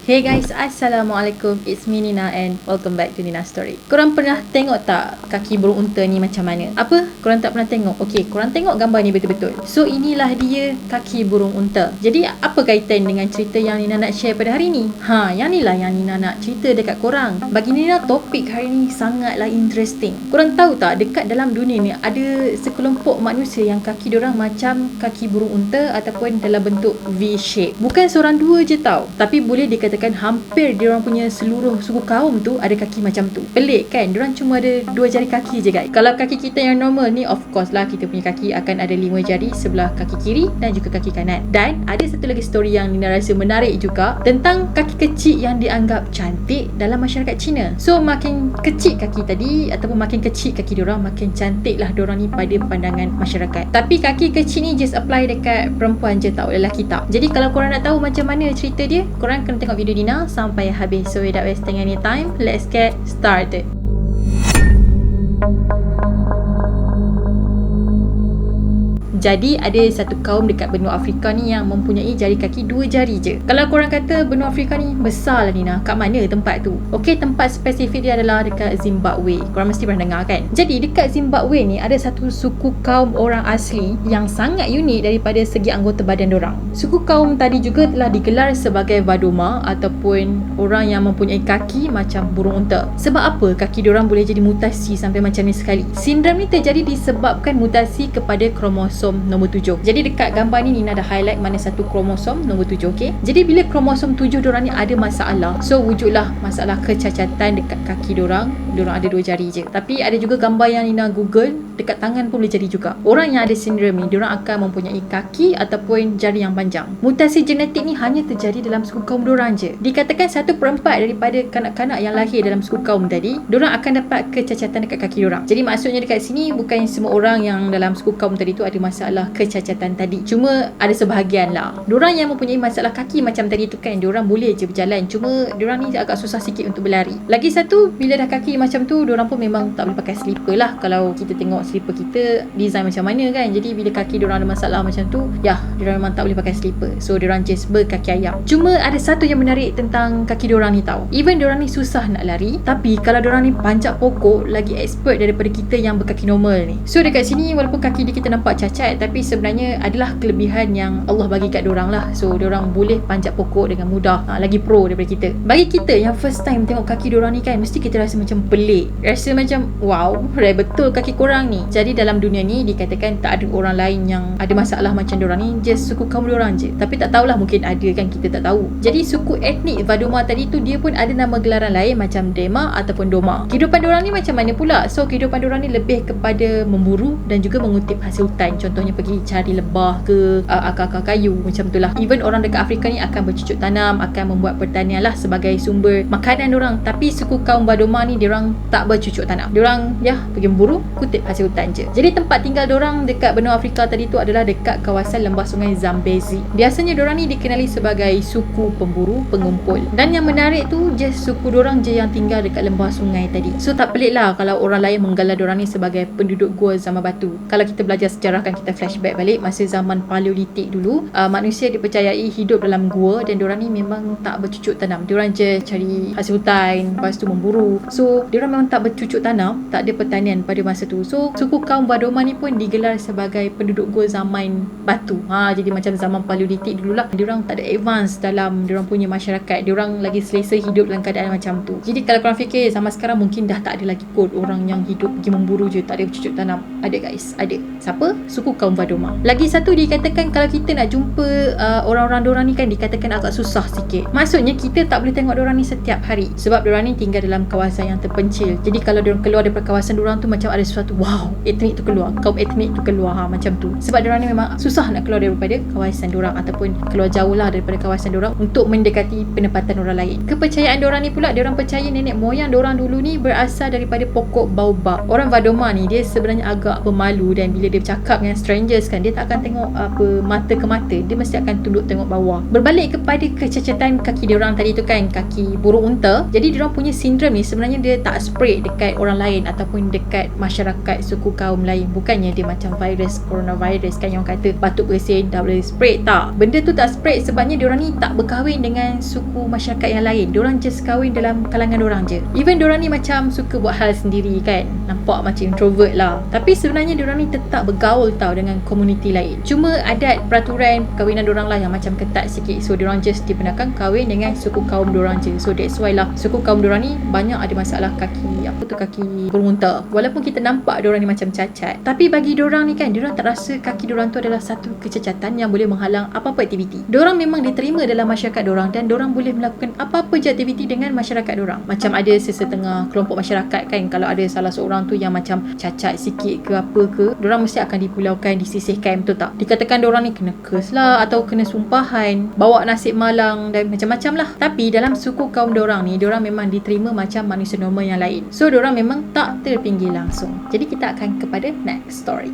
Hey guys, Assalamualaikum. It's me Nina and welcome back to Nina Story. Korang pernah tengok tak kaki burung unta ni macam mana? Apa? Korang tak pernah tengok? Okey, korang tengok gambar ni betul-betul. So inilah dia kaki burung unta. Jadi apa kaitan dengan cerita yang Nina nak share pada hari ni? Yang ni lah yang Nina nak cerita dekat korang. Bagi Nina topik hari ni sangatlah interesting. Korang tahu tak dekat dalam dunia ni ada sekelompok manusia yang kaki diorang macam kaki burung unta ataupun dalam bentuk V shape. Bukan seorang dua je tau, tapi boleh dikatakan hampir diorang punya seluruh suku kaum tu ada kaki macam tu. Pelik kan? Diorang cuma ada 2 jari kaki je guys. Kalau kaki kita yang normal ni, of course lah kita punya kaki akan ada 5 jari sebelah kaki kiri dan juga kaki kanan. Dan ada satu lagi story yang Nina rasa menarik juga tentang kaki kecil yang dianggap cantik dalam masyarakat Cina. So makin kecil kaki tadi ataupun makin kecil kaki diorang, makin cantik lah diorang ni pada pandangan masyarakat. Tapi kaki kecil ni just apply dekat perempuan je tau, lelaki tak. Jadi kalau korang nak tahu macam mana cerita dia, korang kena tengok video Nina sampai habis. So without wasting any time, let's get started. Jadi ada satu kaum dekat benua Afrika ni yang mempunyai jari kaki 2 jari je. Kalau korang kata benua Afrika ni besar lah Nina, kat mana tempat tu? Okey, tempat spesifik dia adalah dekat Zimbabwe. Korang mesti pernah dengar kan? Jadi dekat Zimbabwe ni ada satu suku kaum orang asli yang sangat unik daripada segi anggota badan dorang. Suku kaum tadi juga telah digelar sebagai Vadoma ataupun orang yang mempunyai kaki macam burung unta. Sebab apa kaki dorang boleh jadi mutasi sampai macam ni sekali? Sindrom ni terjadi disebabkan mutasi kepada kromosom nombor 7. Jadi dekat gambar ni Nina dah highlight mana satu kromosom nombor 7, okey. Jadi bila kromosom 7 diorang ni ada masalah, so wujudlah masalah kecacatan dekat kaki diorang. Diorang ada 2 jari je. Tapi ada juga gambar yang Nina Google, dekat tangan pun boleh jadi juga. Orang yang ada sindrom ni, diorang akan mempunyai kaki ataupun jari yang panjang. Mutasi genetik ni hanya terjadi dalam suku kaum diorang je. Dikatakan 1/4 daripada kanak-kanak yang lahir dalam suku kaum tadi, diorang akan dapat kecacatan dekat kaki diorang. Jadi maksudnya dekat sini bukan semua orang yang dalam suku kaum tadi tu ada masalah kecacatan tadi. Cuma ada sebahagian lah. Diorang yang mempunyai masalah kaki macam tadi tu kan, diorang boleh je berjalan. Cuma diorang ni agak susah sikit untuk berlari. Lagi satu, bila dah kaki macam tu, diorang pun memang tak boleh pakai slipper lah. Kalau kita tengok slipper kita design macam mana kan. Jadi bila kaki diorang ada masalah macam tu, diorang memang tak boleh pakai slipper. So diorang just berkaki ayam. Cuma ada satu yang menarik tentang kaki diorang ni tau. Even diorang ni susah nak lari, tapi kalau diorang ni panjat pokok, lagi expert daripada kita yang berkaki normal ni. So dekat sini walaupun kaki dia kita nampak cacat, tapi sebenarnya adalah kelebihan yang Allah bagi kat diorang lah. So diorang boleh panjat pokok dengan mudah, lagi pro daripada kita. Bagi kita yang first time tengok kaki diorang ni kan, mesti kita rasa macam pelik, rasa macam wow, betul kaki korang ni. Jadi dalam dunia ni dikatakan tak ada orang lain yang ada masalah macam diorang ni, just suku kaum diorang je. Tapi tak tahulah, mungkin ada kan, kita tak tahu. Jadi suku etnik Vadoma tadi tu, dia pun ada nama gelaran lain macam Dema ataupun Doma. Kehidupan diorang ni macam mana pula? So kehidupan diorang ni lebih kepada memburu dan juga mengutip hasil hutan. Contohnya pergi cari lebah ke akar-akar kayu, macam tu lah. Even orang dekat Afrika ni akan bercucuk tanam, akan membuat pertanian lah sebagai sumber makanan diorang. Tapi suku kaum Vadoma ni, diorang tak bercucuk tanam. Diorang pergi memburu, kutip hasil hutan je. Jadi tempat tinggal diorang dekat benua Afrika tadi tu adalah dekat kawasan lembah sungai Zambezi. Biasanya diorang ni dikenali sebagai suku pemburu pengumpul. Dan yang menarik tu, just suku diorang je yang tinggal dekat lembah sungai tadi. So tak pelik lah kalau orang lain menggelar diorang ni sebagai penduduk gua zaman batu. Kalau kita belajar sejarah kan, kita flashback balik masa zaman Paleolitik dulu, manusia dipercayai hidup dalam gua dan diorang ni memang tak bercucuk tanam. Diorang je cari hasil hutan, lepas tu memburu. So diorang memang tak bercucuk tanam, tak ada pertanian pada masa tu. So suku kaum Vadoma ni pun digelar sebagai penduduk gua zaman batu. Jadi macam zaman Paleolitik dululah. Diorang tak ada advance dalam diorang punya masyarakat. Diorang lagi selesa hidup dalam keadaan macam tu. Jadi kalau korang fikir zaman sekarang mungkin dah tak ada lagi kot orang yang hidup pergi memburu je, tak ada bercucuk tanam. Ada guys, ada. Siapa? Suku kaum Vadoma. Lagi satu, dikatakan kalau kita nak jumpa orang-orang diorang ni kan, dikatakan agak susah sikit. Maksudnya kita tak boleh tengok diorang ni setiap hari, sebab diorang ni tinggal dalam kawasan yang terpencil. Jadi kalau diorang keluar daripada kawasan diorang tu, macam ada sesuatu, wow, etnik tu keluar, kaum etnik tu keluar, macam tu. Sebab diorang ni memang susah nak keluar daripada kawasan diorang ataupun keluar jauh lah daripada kawasan diorang untuk mendekati penempatan orang lain. Kepercayaan diorang ni pula, diorang percaya nenek moyang diorang dulu ni berasal daripada pokok baobab. Orang Vadoma ni dia sebenarnya agak pemalu, dan bila dia bercakap dengan strangers kan, dia tak akan tengok mata ke mata, dia mesti akan tunduk tengok bawah. Berbalik kepada kecacatan kaki diorang tadi tu kan, kaki burung unta. Jadi diorang punya sindrom ni sebenarnya dia tak spread dekat orang lain ataupun dekat masyarakat suku kaum lain. Bukannya dia macam virus coronavirus kan yang kata batuk bersin dah boleh spread. Tak, benda tu tak spread sebabnya diorang ni tak berkahwin dengan suku masyarakat yang lain. Diorang just kahwin dalam kalangan diorang je. Even diorang ni macam suka buat hal sendiri kan, nampak macam introvert lah, tapi sebenarnya diorang ni tetap bergaul tau dengan komuniti lain. Cuma adat peraturan perkahwinan diorang lah yang macam ketat sikit. So diorang just dibenarkan kahwin dengan suku kaum diorang je. So that's why lah suku kaum diorang ni banyak ada masalah kaki bermuntah. Walaupun kita nampak diorang ni macam cacat, tapi bagi diorang ni kan, diorang tak rasa kaki diorang tu adalah satu kecacatan yang boleh menghalang apa-apa aktiviti. Diorang memang diterima dalam masyarakat diorang dan diorang boleh melakukan apa-apa je aktiviti dengan masyarakat diorang. Macam ada sesetengah kelompok masyarakat kan, kalau ada salah seorang tu yang macam cacat sikit ke apa ke, diorang mesti akan dipulaukan, disisihkan, betul tak? Dikatakan diorang ni kena curse lah atau kena sumpahan, bawa nasib malang dan macam-macam lah. Tapi dalam suku kaum diorang ni, diorang memang diterima macam manusia normal yang lain. So diorang memang tak terpinggir langsung. Jadi kita akan kepada next story.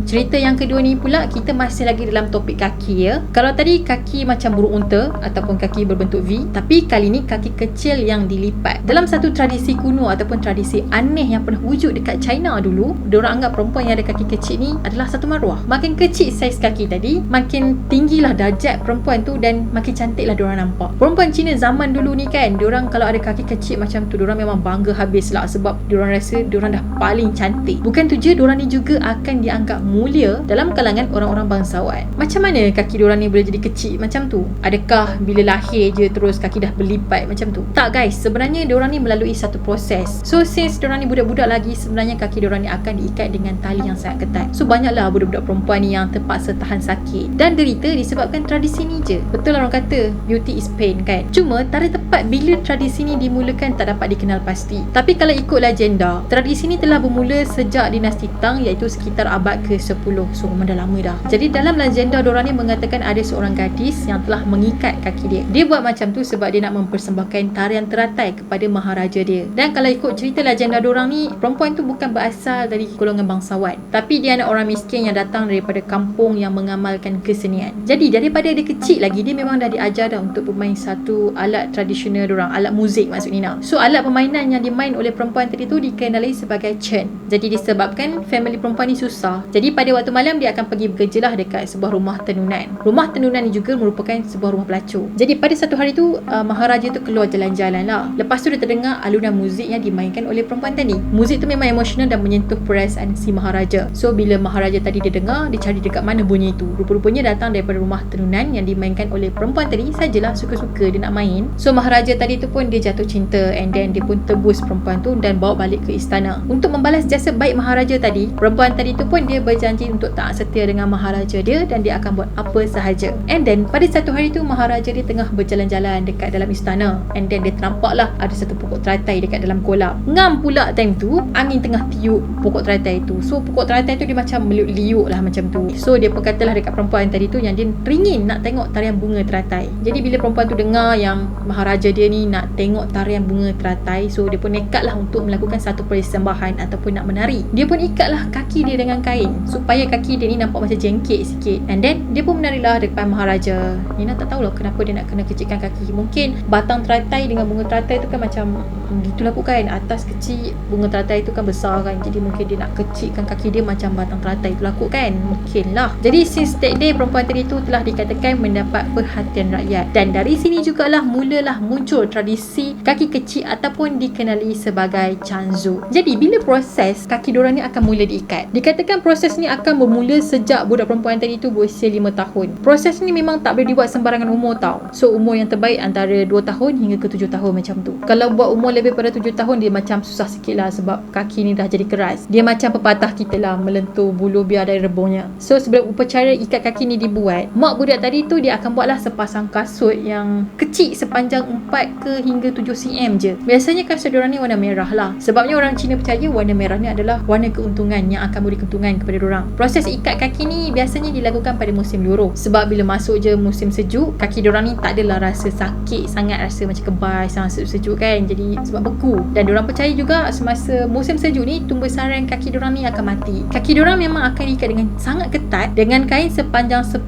Cerita yang kedua ni pula, kita masih lagi dalam topik kaki ya. Kalau tadi kaki macam burung unta ataupun kaki berbentuk V, tapi kali ni kaki kecil yang dilipat. Dalam satu tradisi kuno ataupun tradisi aneh yang pernah wujud dekat China dulu, diorang anggap perempuan yang ada kaki kecil ni adalah satu maruah. Makin kecil saiz kaki tadi, makin tinggilah darjat perempuan tu dan makin cantiklah diorang nampak. Perempuan Cina zaman dulu ni kan, diorang kalau ada kaki kecil macam tu, diorang memang bangga habis lah sebab diorang rasa diorang dah paling cantik. Bukan tu je, diorang ni juga akan dianggap mulia dalam kalangan orang-orang bangsawan. Macam mana kaki diorang ni boleh jadi kecil macam tu? Adakah bila lahir je terus kaki dah berlipat macam tu? Tak guys, sebenarnya diorang ni melalui satu proses. So since diorang ni budak-budak lagi, sebenarnya kaki diorang ni akan diikat dengan tali yang sangat ketat. So banyaklah budak-budak perempuan ni yang terpaksa tahan sakit dan derita disebabkan tradisi ni je. Betul lah orang kata beauty is pain kan. Cuma tarikh tepat bila tradisi ni dimulakan tak dapat dikenal pasti. Tapi kalau ikut legenda, tradisi ni telah bermula sejak dinasti Tang, iaitu sekitar abad ke-10. So memang dah lama dah. Jadi dalam legenda diorang ni mengatakan ada seorang gadis yang telah mengikat kaki dia. Dia buat macam tu sebab dia nak mempersembahkan tarian teratai kepada maharaja dia. Dan kalau ikut cerita legenda diorang ni, perempuan tu bukan berasal dari golongan bangsawan, tapi dia anak orang miskin yang datang daripada kampung yang mengamalkan kesenian. Jadi daripada dia kecil lagi, dia memang dah diajar dah untuk bermain satu alat tradisional diorang, alat muzik maksudnya. So alat permainan yang dimain oleh perempuan tadi tu dikenali sebagai chen. Jadi disebabkan family perempuan ni susah, jadi pada waktu malam dia akan pergi bekerja lah dekat sebuah rumah tenunan. Rumah tenunan ni juga merupakan sebuah rumah pelacur. Jadi pada satu hari tu maharaja tu keluar jalan-jalan lah. Lepas tu dia terdengar alunan muzik yang dimainkan oleh perempuan tadi. Muzik tu memang emosional dan menyentuh perasaan si maharaja. So bila maharaja tadi dia dengar, dia cari dekat mana bunyi tu. Rupa-rupanya datang daripada rumah tenunan yang dimainkan oleh perempuan tadi. Sajalah suka-suka dia nak main. So maharaja tadi tu pun dia jatuh cinta, and then dia pun tebus perempuan tu dan bawa balik ke istana. Untuk membalas jasa baik maharaja tadi, perempuan tadi tu pun dia berjanji untuk taat setia dengan maharaja dia dan dia akan buat apa sahaja. And then pada satu hari tu, maharaja dia tengah berjalan-jalan dekat dalam istana, and then dia terampaklah ada satu pokok teratai dekat dalam kolam. Ngam pula time tu angin tengah tiup pokok teratai tu. So pokok teratai tu dia macam meliuk-liuk lah macam tu. So dia pun katalah dekat perempuan tadi tu yang dia teringin nak tengok tarian bunga teratai. Jadi bila perempuan tu dengar yang maharaja dia ni nak tengok tarian bunga teratai, so dia pun nekatlah untuk melakukan satu persembahan ataupun nak menari. Dia pun ikatlah kaki dia dengan kain supaya kaki dia ni nampak macam jengkit sikit, and then dia pun menarilah depan maharaja. Nina tak tahulah kenapa dia nak kena kecilkan kaki. Mungkin batang teratai dengan bunga teratai tu kan macam gitulah kan, atas kecil, bunga teratai tu kan besar kan, jadi mungkin dia nak kecilkan kaki dia macam batang teratai tu lah kan, mungkin lah. Jadi since that day, perempuan tadi tu telah dikatakan mendapat perhatian rakyat, dan dari sini jugalah mulalah muncul tradisi kaki kecil ataupun dikenali sebagai canzu. Jadi bila proses kaki diorang ni akan mula diikat, dikatakan proses ni akan bermula sejak budak perempuan tadi tu berusia 5 tahun. Proses ni memang tak boleh dibuat sembarangan umur tau. So umur yang terbaik antara 2 tahun hingga ke 7 tahun macam tu. Kalau buat umur lebih pada 7 tahun, dia macam susah sikit lah sebab kaki ni dah jadi keras. Dia macam pepatah kita lah, melentur bulu biar dari rebungnya. So sebelum upacara ikat kaki ni dibuat, mak budak tadi tu dia akan buatlah sepasang kasut yang kecil sepanjang 4 ke hingga 7 cm je. Biasanya kasut diorang ni warna merah lah, sebabnya orang Cina percaya warna merah ni adalah warna keuntungan yang akan beri keuntungan kepada diorang diorang. Proses ikat kaki ni biasanya dilakukan pada musim luruh. Sebab bila masuk je musim sejuk, kaki diorang ni tak adalah rasa sakit sangat, rasa macam kebal sangat sejuk kan. Jadi sebab beku. Dan diorang percaya juga semasa musim sejuk ni, tumbuh sarang kaki diorang ni akan mati. Kaki diorang memang akan diikat dengan sangat ketat dengan kain sepanjang 10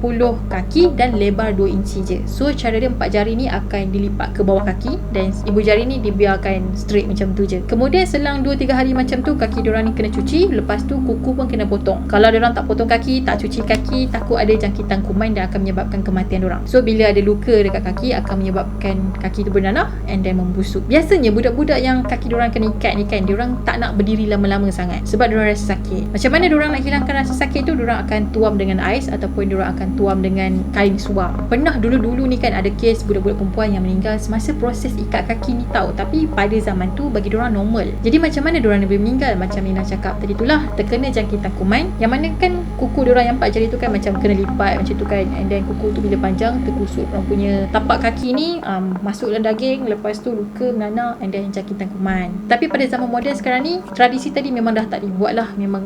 kaki dan lebar 2 inci je. So cara dia 4 jari ni akan dilipat ke bawah kaki dan ibu jari ni dibiarkan straight macam tu je. Kemudian selang 2-3 hari macam tu, kaki diorang ni kena cuci. Lepas tu kuku pun kena potong. Kalau diorang tak potong kaki, tak cuci kaki, takut ada jangkitan kuman dan akan menyebabkan kematian diorang. So bila ada luka dekat kaki, akan menyebabkan kaki tu bernanah and then membusuk. Biasanya budak-budak yang kaki diorang kena ikat ni kan, diorang tak nak berdiri lama-lama sangat sebab diorang rasa sakit. Macam mana diorang nak hilangkan rasa sakit tu? Diorang akan tuam dengan ais ataupun diorang akan tuam dengan kain suam. Pernah dulu-dulu ni kan ada kes budak-budak perempuan yang meninggal semasa proses ikat kaki ni tau. Tapi pada zaman tu bagi diorang normal. Jadi macam mana diorang boleh meninggal? Macam Nina cakap tadi tu lah, terkena jangkitan kuman. Yang mana kan kuku diorang yang 4 jari tu kan macam kena lipat macam tu kan, and then kuku tu bila panjang terkusut orang punya tapak kaki ni, masuk dalam daging. Lepas tu luka menanah and then jangkitan kuman. Tapi pada zaman moden sekarang ni, tradisi tadi memang dah tak dibuat lah. Memang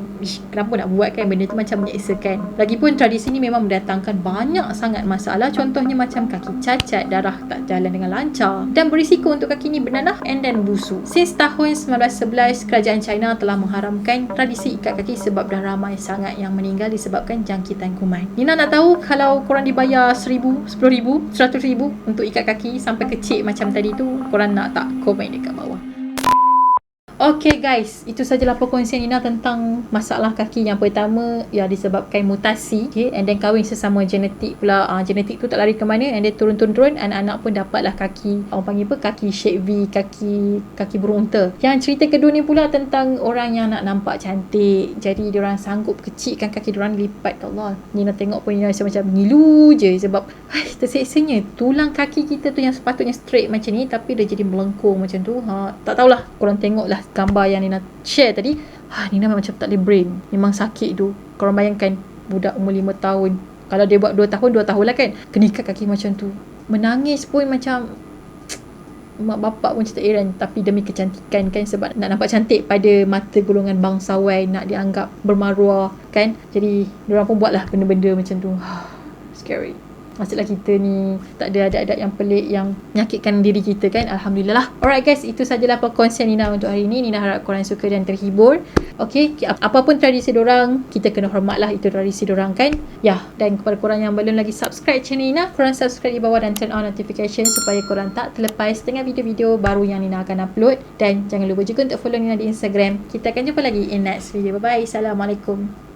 kenapa nak buat kan, benda tu macam menyeksakan. Lagipun tradisi ni memang mendatangkan banyak sangat masalah. Contohnya macam kaki cacat, darah tak jalan dengan lancar dan berisiko untuk kaki ni bernanah and then busuk. Since tahun 1911, kerajaan China telah mengharamkan tradisi ikat kaki sebab dah ramai sangat yang meninggal disebabkan jangkitan kuman. Nina nak tahu, kalau korang dibayar 1,000, 10,000, 100,000 untuk ikat kaki sampai kecil macam tadi tu, korang nak tak? Komen dekat bawah. Okay guys, itu sajalah perkongsian Nina tentang masalah kaki. Yang pertama, ya disebabkan mutasi, okay? And then kahwin sesama genetik pula. Genetik tu tak lari ke mana, and then turun-turun anak-anak pun dapatlah kaki, orang panggil apa, kaki shape V, kaki burung unta. Yang cerita kedua ni pula tentang orang yang nak nampak cantik, jadi diorang sanggup kecilkan kaki diorang, lipat. Allah, Nina tengok pun Nina macam ngilu je sebab terseksanya tulang kaki kita tu yang sepatutnya straight macam ni, tapi dia jadi melengkung macam tu. Tak tahulah, korang tengoklah gambar yang Nina share tadi. Nina macam tak boleh brain. Memang sakit tu. Korang bayangkan budak umur 5 tahun, kalau dia buat 2 tahun lah kan, kena ikat kaki macam tu. Menangis pun macam mak bapak pun cerita heran. Tapi demi kecantikan kan, sebab nak nampak cantik pada mata golongan bangsawan, nak dianggap bermaruah kan, jadi diorang pun buatlah benda-benda macam tu. Scary. Maksudlah kita ni tak ada adat-adat yang pelik yang menyakitkan diri kita kan. Alhamdulillah. Alright guys, itu sajalah perkongsian Nina untuk hari ini. Nina harap korang suka dan terhibur. Okay, apapun tradisi dorang, kita kena hormat lah, itu tradisi dorang kan. Ya, dan kepada korang yang belum lagi subscribe channel Nina, korang subscribe di bawah dan turn on notification supaya korang tak terlepas dengan video-video baru yang Nina akan upload. Dan jangan lupa juga untuk follow Nina di Instagram. Kita akan jumpa lagi in next video. Bye bye. Assalamualaikum.